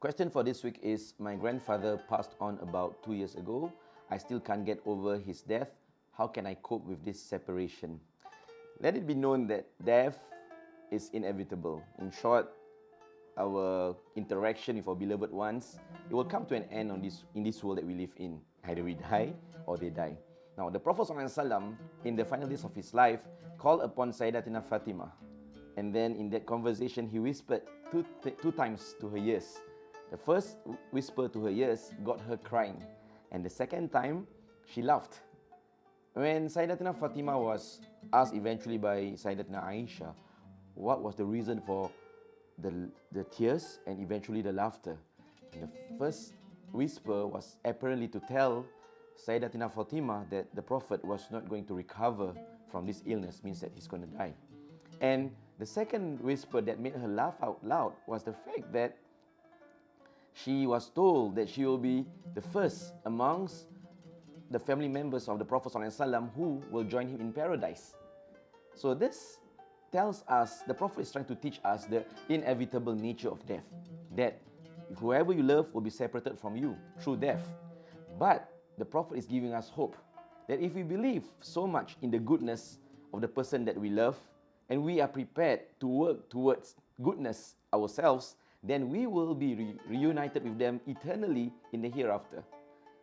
Question for this week is, my grandfather passed on about 2 years ago. I still can't get over his death. How can I cope with this separation? Let it be known that death is inevitable. In short, our interaction with our beloved ones, it will come to an end in this world that we live in. Either we die or they die. Now, the Prophet ﷺ, in the final days of his life, called upon Saidatina Fatimah. And then in that conversation, he whispered two times to her ears. The first whisper to her ears got her crying. And the second time, she laughed. When Saidatina Fatimah was asked eventually by Saidatina Aisha, what was the reason for the tears and eventually the laughter? And the first whisper was apparently to tell Saidatina Fatimah that the Prophet was not going to recover from this illness, means that he's going to die. And the second whisper that made her laugh out loud was the fact that she was told that she will be the first amongst the family members of the Prophet ﷺ who will join him in paradise. So this tells us, the Prophet is trying to teach us the inevitable nature of death. That whoever you love will be separated from you through death. But the Prophet is giving us hope that if we believe so much in the goodness of the person that we love, and we are prepared to work towards goodness ourselves, then we will be reunited with them eternally in the hereafter.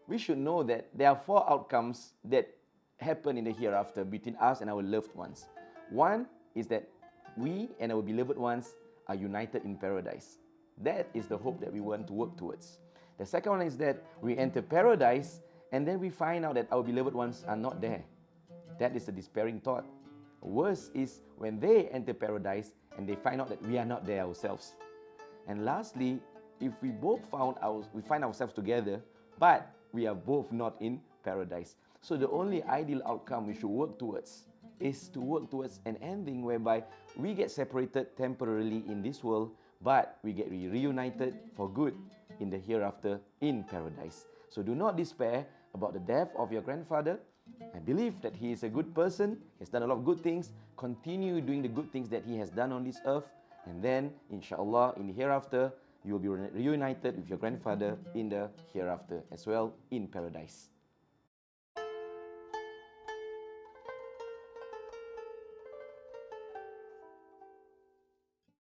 We should know that there are 4 outcomes that happen in the hereafter between us and our loved ones. One is that we and our beloved ones are united in paradise. That is the hope that we want to work towards. The second one is that we enter paradise and then we find out that our beloved ones are not there. That is a despairing thought. Worse is when they enter paradise and they find out that we are not there ourselves. And lastly, if we find ourselves together, but we are both not in paradise. So the only ideal outcome we should work towards is to work towards an ending whereby we get separated temporarily in this world, but we get reunited for good in the hereafter in paradise. So do not despair about the death of your grandfather. I believe that he is a good person, he has done a lot of good things. Continue doing the good things that he has done on this earth, and then inshallah in the hereafter you will be reunited with your grandfather in the hereafter as well in paradise.